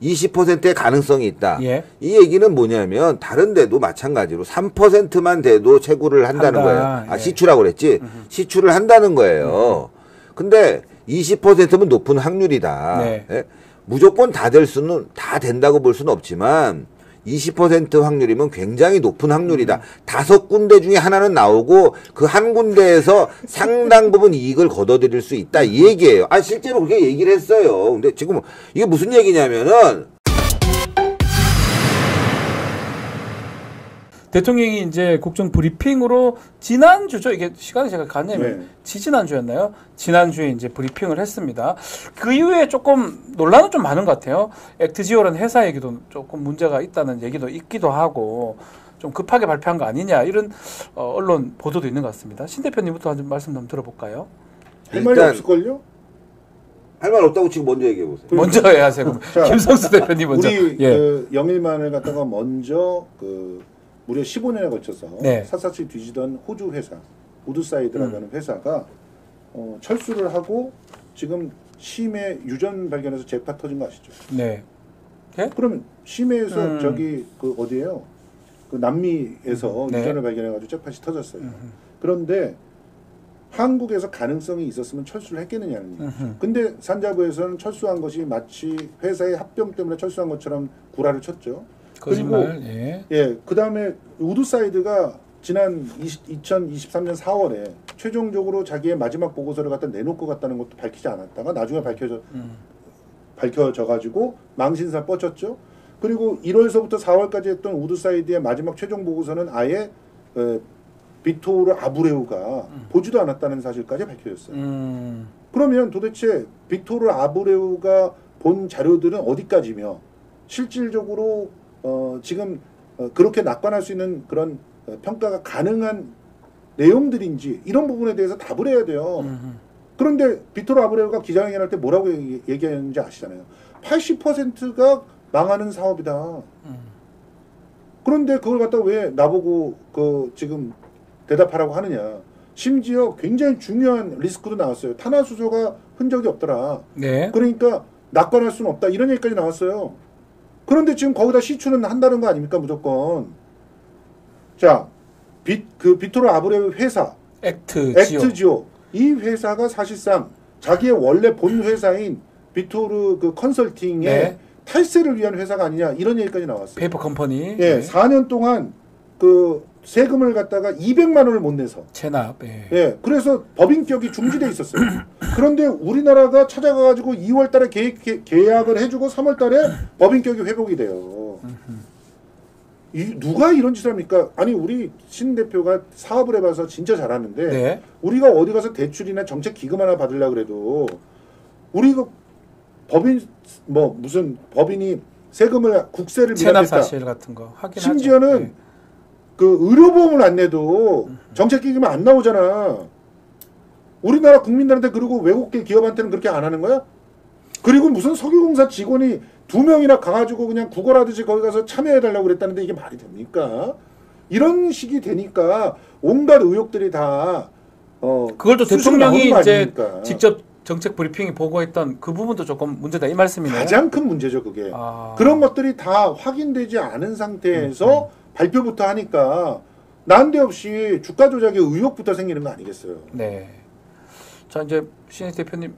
20%의 가능성이 있다. 예. 이 얘기는 뭐냐면 다른 데도 마찬가지로 3%만 돼도 채굴을 한다는 거예요. 예. 시추라고 그랬지. 시추를 한다는 거예요. 근데 20%면 높은 확률이다. 네. 예? 무조건 다 된다고 볼 수는 없지만 20% 확률이면 굉장히 높은 확률이다. 5군데 중에 하나는 나오고 그 한 군데에서 상당 부분 이익을 거둬들일 수 있다. 이 얘기예요. 실제로 그렇게 얘기를 했어요. 근데 지금 이게 무슨 얘기냐면은 대통령이 이제 국정 브리핑으로 지난주죠. 이게 시간이 제가 가냐면 지난주였나요? 지난주에 이제 브리핑을 했습니다. 그 이후에 조금 논란은 좀 많은 것 같아요. 액트지오라는 회사 얘기도 조금 문제가 있다는 얘기도 있기도 하고 좀 급하게 발표한 거 아니냐 이런 언론 보도도 있는 것 같습니다. 신 대표님부터 한 말씀 좀 들어볼까요? 할 말이 없을걸요? 할 말 없다고 지금 먼저 얘기해 보세요. 먼저 해야세요. 김성수 대표님 먼저. 우리 그 영일만을 갖다가 먼저 무려 15년에 걸쳐서 샅샅이 뒤지던 호주 회사 우드사이드라고 하는 회사가 철수를 하고 지금 심해 유전 발견해서 재파 터진 거 아시죠? 네. 네? 그러면 심해에서 저기 어디예요? 그 남미에서 유전을 발견해가지고 재팟이 터졌어요. 그런데 한국에서 가능성이 있었으면 철수를 했겠느냐는 얘기죠. 근데 산자부에서는 철수한 것이 마치 회사의 합병 때문에 철수한 것처럼 구라를 쳤죠. 거짓말. 그리고 그 다음에 우드사이드가 지난 2023년 4월에 최종적으로 자기의 마지막 보고서를 갖다 내놓고 갔다는 것도 밝히지 않았다가 나중에 밝혀져가지고 망신사 뻗쳤죠. 그리고 1월서부터 4월까지 했던 우드사이드의 마지막 최종 보고서는 아예 빅토르 아브레우가 보지도 않았다는 사실까지 밝혀졌어요. 그러면 도대체 빅토르 아브레우가 본 자료들은 어디까지며 실질적으로 지금 그렇게 낙관할 수 있는 그런 평가가 가능한 내용들인지 이런 부분에 대해서 답을 해야 돼요. 그런데 빅토르 아브레우가 기자회견할 때 뭐라고 얘기했는지 아시잖아요. 80%가 망하는 사업이다. 그런데 그걸 갖다 왜 나보고 지금 대답하라고 하느냐. 심지어 굉장히 중요한 리스크도 나왔어요. 탄화수소가 흔적이 없더라. 네. 그러니까 낙관할 수는 없다. 이런 얘기까지 나왔어요. 그런데 지금 거기다 시추는 한다는 거 아닙니까? 무조건. 자, 빅토르 아브레우 회사 액트지오. 이 회사가 사실상 자기의 원래 본 회사인 빅토르 컨설팅의 탈세를 위한 회사가 아니냐 이런 얘기까지 나왔어요. 페이퍼 컴퍼니. 4년 동안 세금을 갖다가 200만 원을 못 내서 체납. 그래서 법인격이 중지돼 있었어요. 그런데 우리나라가 찾아가가지고 2월달에 계약을 해주고 3월달에 법인격이 회복이 돼요. 누가 이런 짓을 합니까? 아니 우리 신 대표가 사업을 해봐서 진짜 잘하는데 우리가 어디 가서 대출이나 정책 기금 하나 받으려고 그래도 우리 법인 무슨 법인이 세금을 국세를 체납 사실 같은 거 확인하죠. 심지어는 의료보험을 안 내도 정책기금이 안 나오잖아. 우리나라 국민들한테 그리고 외국계 기업한테는 그렇게 안 하는 거야? 그리고 무슨 석유공사 직원이 2명이나 가가지고 그냥 구걸하듯이 거기 가서 참여해달라고 그랬다는데 이게 말이 됩니까? 이런 식이 되니까 온갖 의혹들이 다 그걸 또 대통령이 이제 직접 정책 브리핑이 보고했던 그 부분도 조금 문제다 이 말씀이네요. 가장 큰 문제죠 그게. 그런 것들이 다 확인되지 않은 상태에서 발표부터 하니까 난데없이 주가 조작의 의혹부터 생기는 거 아니겠어요? 네. 자 이제 신희 대표님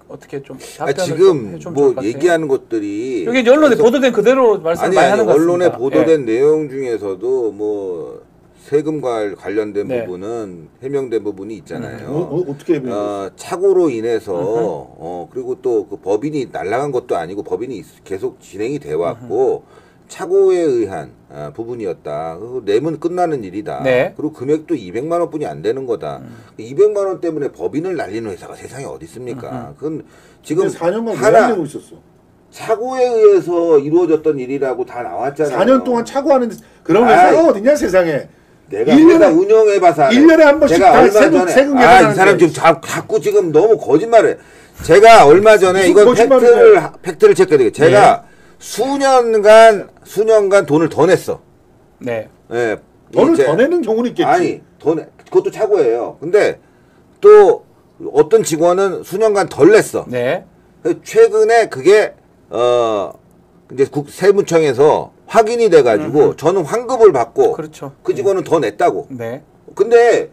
어떻게 좀 답변을 지금 얘기하는 것들이 여기 언론에 보도된 그대로 말씀 많이 하는 것 같습니다. 언론에 보도된 내용 중에서도 세금과 관련된 부분은 해명된 부분이 있잖아요. 어떻게 해명됐어요? 착오로 인해서 그리고 또 그 법인이 날아간 것도 아니고 법인이 계속 진행이 돼 왔고 착오에 의한 부분이었다. 내면 끝나는 일이다. 그리고 금액도 200만 원뿐이 안 되는 거다. 200만 원 때문에 법인을 날리는 회사가 세상에 어디 있습니까? 그건 지금 4년간 왜 안 내고 있었어? 착오에 의해서 이루어졌던 일이라고 다 나왔잖아요. 4년 동안 착오하는 그런 회사가 어딨냐 세상에. 내가 1년에 운영해봐서 1년에 한 번씩 다 세금 이 사람 지금 자꾸 지금 너무 거짓말해. 제가 얼마 전에 이건 팩트를 체크해야 되겠 제가 수년간 돈을 더 냈어. 돈을 더 내는 경우는 있겠지. 아니, 그것도 착오예요. 근데 또 어떤 직원은 수년간 덜 냈어. 최근에 그게 이제 세무청에서 확인이 돼가지고 저는 환급을 받고 그렇죠. 그 직원은 더 냈다고. 네. 근데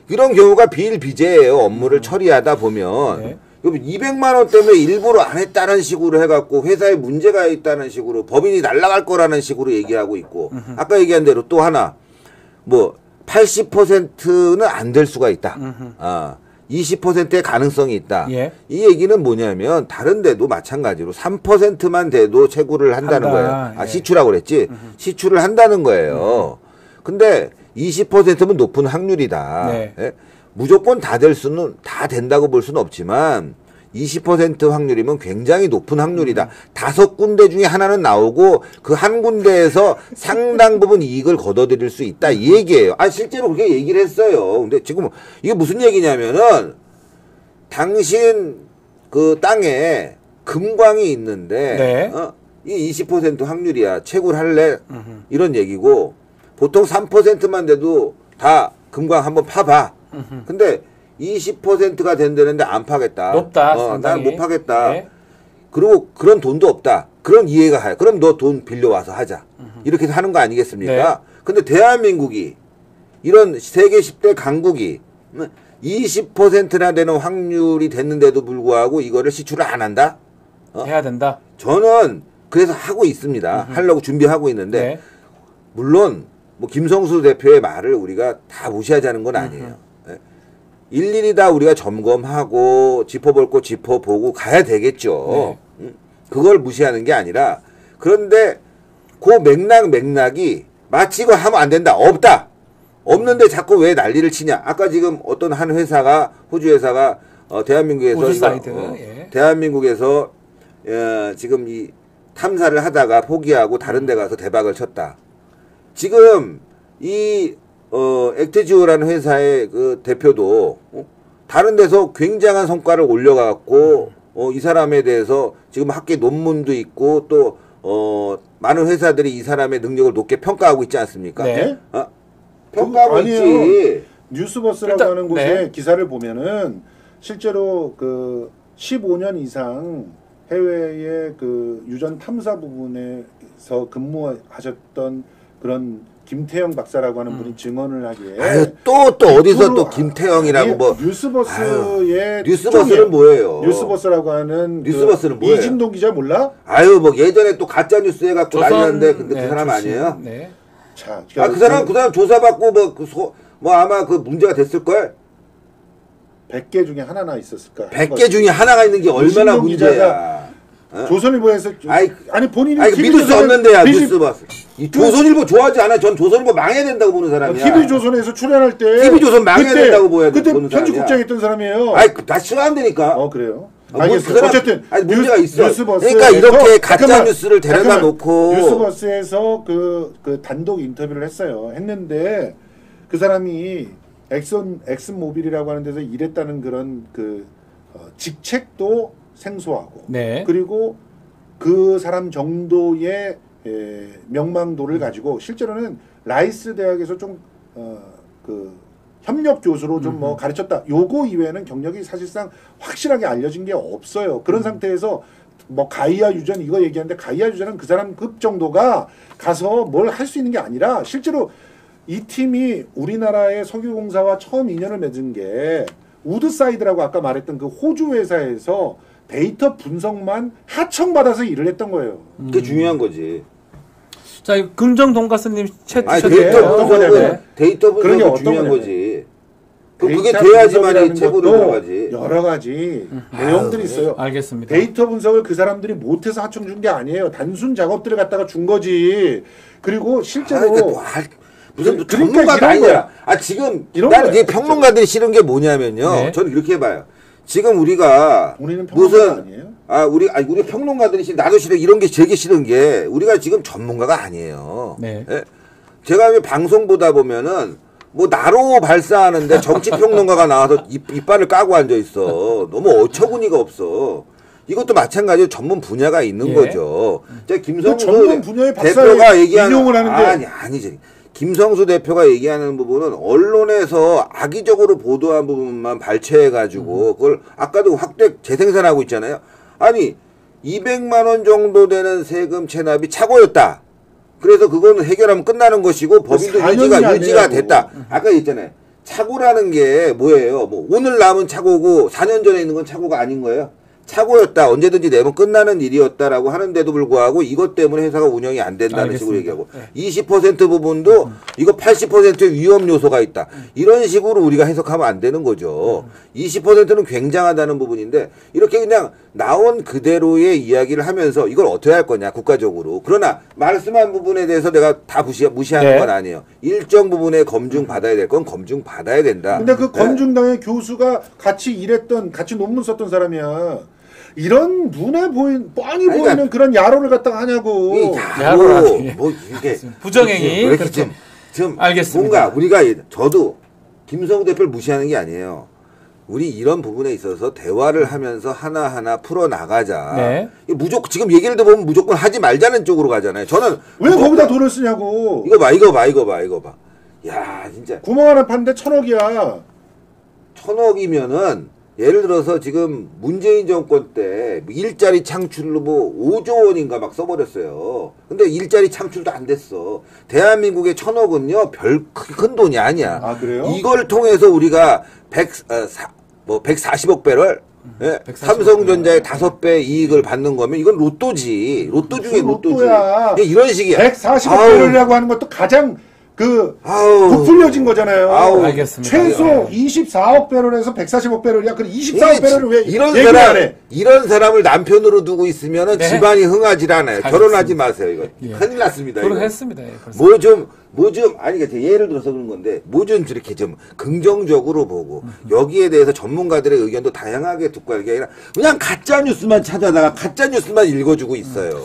이런 경우가 비일비재예요. 업무를 처리하다 보면. 네. 200만 원 때문에 일부러 안 했다는 식으로 해갖고 회사에 문제가 있다는 식으로 법인이 날아갈 거라는 식으로 얘기하고 있고 아까 얘기한 대로 또 하나 뭐 80%는 안 될 수가 있다. 20%의 가능성이 있다. 예. 이 얘기는 뭐냐면 다른 데도 마찬가지로 3%만 돼도 채굴을 한다는 거예요. 예. 시추라고 그랬지. 시추를 한다는 거예요. 근데 20%면 높은 확률이다. 네. 예? 무조건 다 된다고 볼 수는 없지만 20% 확률이면 굉장히 높은 확률이다. 5군데 중에 하나는 나오고 그 한 군데에서 상당 부분 이익을 거둬들일 수 있다. 이 얘기예요. 실제로 그렇게 얘기를 했어요. 근데 지금 이게 무슨 얘기냐면은 당신 그 땅에 금광이 있는데 네. 이 20% 확률이야. 채굴할래? 이런 얘기고 보통 3%만 돼도 다 금광 한번 파봐. 근데 20%가 된다는데 안 파겠다. 높다. 난 못 파겠다. 네. 그리고 그런 돈도 없다. 그런 이해가 가요. 그럼 너 돈 빌려와서 하자. 이렇게 하는 거 아니겠습니까? 네. 근데 대한민국이 이런 세계 10대 강국이 20%나 되는 확률이 됐는데도 불구하고 이거를 시추를 안 한다? 해야 된다. 저는 그래서 하고 있습니다. 하려고 준비하고 있는데 네. 물론 뭐 김성수 대표의 말을 우리가 다 무시하자는 건 아니에요. 일일이 다 우리가 점검하고 짚어볼 거 짚어보고 가야 되겠죠. 네. 그걸 무시하는 게 아니라 그런데 그 맥락이 마치 이거 하면 안 된다. 없다. 없는데 자꾸 왜 난리를 치냐. 아까 지금 어떤 한 회사가 호주 회사가 대한민국에서 우드사이드. 대한민국에서 지금 이 탐사를 하다가 포기하고 다른 데 가서 대박을 쳤다. 지금 이 액트지오라는 회사의 그 대표도 다른 데서 굉장한 성과를 올려갖고 이 사람에 대해서 지금 학계 논문도 있고 또 많은 회사들이 이 사람의 능력을 높게 평가하고 있지 않습니까? 네. 평가하고 있지. 뉴스버스라고 하는 곳에 기사를 보면은 실제로 그 15년 이상 해외의 그 유전 탐사 부분에서 근무하셨던 그런 김태형 박사라고 하는 분이 증언을 하기에 또 어디서 또 김태형이라고 뭐 뉴스버스의 뉴스버스는 뭐예요? 뉴스버스라고 하는 뉴스버스는 뭐예요? 이진동 기자 몰라? 뭐 예전에 또 가짜 뉴스 해갖고 난리 났는데 근데 그 사람 아니에요? 네. 자, 그 사람 조사받고 뭐 아마 그 문제가 됐을 걸. 100개 중에 하나나 있었을까? 100개 중에 하나가 있는 게 얼마나 문제야. 조선일보에서 아니 본인이 믿을 수 없는 데야 뉴스버스. 이 조선일보 좋아하지 않아. 전 조선일보 망해야 된다고 보는 사람이야. TV조선에서 출연할 때 TV조선 망해야 된다고 보는 그때 사람이야. 편집국장했던 사람이에요. 다 싫어한다니까. 그래요? 알겠어요. 어쨌든 문제가 있어. 뉴스버스에서 그러니까 이렇게 가짜 뉴스를 데려다 놓고 뉴스버스에서 그 단독 인터뷰를 했는데 그 사람이 엑슨모빌이라고 하는 데서 일했다는 그런 직책도 생소하고 네. 그리고 그 사람 정도의 명망도를 가지고 실제로는 라이스 대학에서 좀 협력 교수로 좀 뭐 가르쳤다. 요거 이외에는 경력이 사실상 확실하게 알려진 게 없어요. 그런 상태에서 뭐 가이아 유전 이거 얘기하는데 가이아 유전은 그 사람 급 정도가 가서 뭘 할 수 있는 게 아니라 실제로 이 팀이 우리나라의 석유공사와 처음 인연을 맺은 게 우드사이드라고 아까 말했던 그 호주 회사에서 데이터 분석만 하청받아서 일을 했던 거예요. 그게 중요한 거지. 자, 긍정 돈가스님 채 데이터 분석이 중요한 거지. 그게 돼야지만이 채굴을 들어가지. 여러 가지 내용들이 있어요. 알겠습니다. 데이터 분석을 그 사람들이 못해서 하청 준 게 아니에요. 단순 작업들을 갖다가 준 거지. 그리고 실제로 무슨 전문가가 아니야. 지금 나는 이 평론가들이 싫은 게 뭐냐면요. 네. 저는 이렇게 봐요. 지금 우리가 우리는 평론가가 아니에요? 우리 평론가들이 싫어. 나도 싫어. 이런 게 되게 싫은 게 우리가 지금 전문가가 아니에요. 네. 예? 제가 방송 보다 보면은 뭐 나로 발사하는데 정치 평론가가 나와서 이빨을 까고 앉아 있어. 너무 어처구니가 없어. 이것도 마찬가지로 전문 분야가 있는 거죠. 제가 김성수 전문 분야의 대표가 얘기하는 인용을 하는데 아니지. 김성수 대표가 얘기하는 부분은 언론에서 악의적으로 보도한 부분만 발췌해가지고 그걸 아까도 확대 재생산하고 있잖아요. 아니 200만 원 정도 되는 세금 체납이 착오였다. 그래서 그거는 해결하면 끝나는 것이고 법인도 유지가 됐다. 아까 얘기했잖아요. 착오라는 게 뭐예요? 뭐 오늘 남은 착오고 4년 전에 있는 건 착오가 아닌 거예요. 착오였다. 언제든지 내면 끝나는 일이었다라고 하는데도 불구하고 이것 때문에 회사가 운영이 안 된다는 알겠습니다. 식으로 얘기하고 네. 20% 부분도 이거 80%의 위험 요소가 있다. 이런 식으로 우리가 해석하면 안 되는 거죠. 20%는 굉장하다는 부분인데 이렇게 그냥 나온 그대로의 이야기를 하면서 이걸 어떻게 할 거냐 국가적으로. 그러나 말씀한 부분에 대해서 내가 다 무시하는 네. 건 아니에요. 일정 부분에 검증 받아야 될 건 검증 받아야 된다. 근데 그 검증당의 교수가 같이 일했던 같이 논문 썼던 사람이야. 이런 눈에 뻔히 보이는 그런 야로를 갖다가 하냐고. 야로 뭐 이게 부정행위. 그렇죠. 좀 알겠습니다. 뭔가 우리가 저도 김성우 대표를 무시하는 게 아니에요. 우리 이런 부분에 있어서 대화를 하면서 하나하나 풀어 나가자. 네. 무조건 지금 얘기를 들어보면 무조건 하지 말자는 쪽으로 가잖아요. 저는 왜 거기다 돈을 쓰냐고. 이거 봐. 야 진짜. 구멍 하나 팠는데 1,000억이야. 1,000억이면은. 예를 들어서 지금 문재인 정권 때 일자리 창출로 뭐 5조 원인가 막 써버렸어요. 근데 일자리 창출도 안 됐어. 대한민국의 1,000억은요 별 큰 돈이 아니야. 아 그래요? 이걸 통해서 우리가 140억 배럴 네? 삼성전자의 5배 이익을 받는 거면 이건 로또지. 로또 중에 로또지. 이런 식이야. 140억 배럴이라고 하는 것도 가장 부풀려진 거잖아요. 알겠습니다. 최소 24억 배럴에서 140억 배럴이야. 그럼 24억 배럴을 왜 얘기를 안 해? 이런 사람을 남편으로 두고 있으면은 네. 집안이 흥하지 않아요. 결혼하지 마세요. 이거 큰일 났습니다. 결혼했습니다. 아니 예를 들어서 그런 건데 뭐 좀 이렇게 좀 긍정적으로 보고 여기에 대해서 전문가들의 의견도 다양하게 듣고 하는 게 아니라 그냥 가짜 뉴스만 찾아다가 가짜 뉴스만 읽어주고 있어요.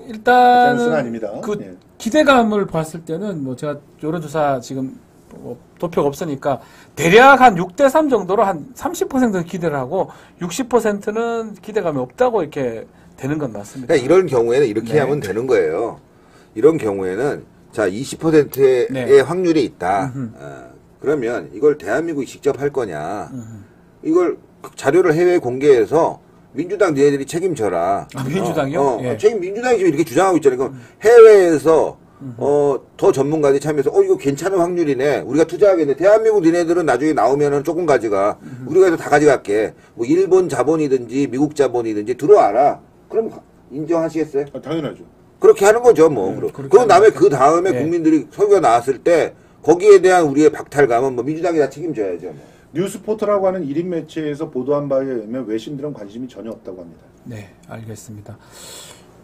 일단은 그 기대감을 봤을 때는 뭐 제가 여론조사 지금 도표가 없으니까 대략 한 6대3 정도로 한 30%는 기대를 하고 60%는 기대감이 없다고 이렇게 되는 건 맞습니다. 그러니까 이런 경우에는 이렇게 네. 하면 되는 거예요. 이런 경우에는 자 20%의 네. 확률이 있다. 그러면 이걸 대한민국이 직접 할 거냐. 이걸 자료를 해외에 공개해서 민주당 니네들이 책임져라. 민주당이요? 예. 민주당이 지금 이렇게 주장하고 있잖아요. 그럼 해외에서 더 전문가들이 참여해서 이거 괜찮은 확률이네. 우리가 투자하겠네. 대한민국 니네들은 나중에 나오면은 조금 가져가. 우리가 해서 다 가져갈게. 뭐 일본 자본이든지 미국 자본이든지 들어와라. 그럼 인정하시겠어요? 당연하죠. 그렇게 하는 거죠, 뭐. 그럼 그 다음에 국민들이 설교가 나왔을 때 거기에 대한 우리의 박탈감은 뭐 민주당이 다 책임져야죠. 뭐. 뉴스포터라고 하는 1인 매체에서 보도한 바에 의하면 외신들은 관심이 전혀 없다고 합니다. 네, 알겠습니다.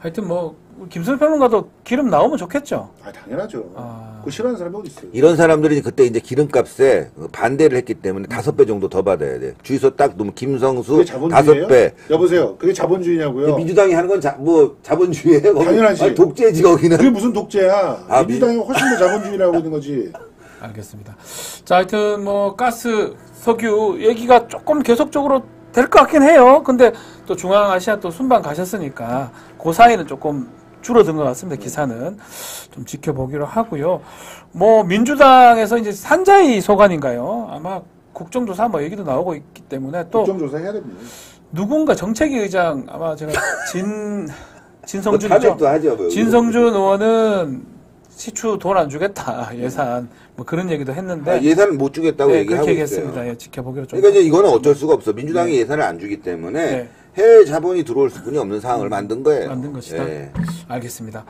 하여튼 뭐 김선우 평론가도 기름 나오면 좋겠죠. 당연하죠. 그거 싫어하는 사람이 어디 있어요? 이런 사람들이 그때 이제 기름값에 반대를 했기 때문에 5배 정도 더 받아야 돼. 주유소 딱 놓으면 김성수 5배. 여보세요. 그게 자본주의냐고요? 민주당이 하는 건 자본주의예요? 당연하지. 독재지 거기는. 그게 무슨 독재야? 민주당이 훨씬 더 자본주의라고 있는 거지. 알겠습니다. 자, 하여튼 뭐 가스, 석유 얘기가 조금 계속적으로 될 것 같긴 해요. 근데 또 중앙아시아 또 순방 가셨으니까 그 사이는 조금 줄어든 것 같습니다. 기사는 좀 지켜보기로 하고요. 뭐 민주당에서 이제 산자위 소관인가요? 아마 국정조사 뭐 얘기도 나오고 있기 때문에 또 국정조사 해야 됩니다. 누군가 정책위 의장 아마 제가 진성준이죠. 하죠, 진성준 의원은 시추 돈 안 주겠다 예산 뭐 그런 얘기도 했는데 예산을 못 주겠다고 네, 얘기하고 그렇게 있어요. 얘기했습니다. 예, 지켜보기로 좀. 그러니까 이제 이거는 어쩔 수가 없어. 민주당이 예산을 안 주기 때문에 해외 자본이 들어올 수뿐이 없는 상황을 만든 거예요. 만든 것이다. 알겠습니다.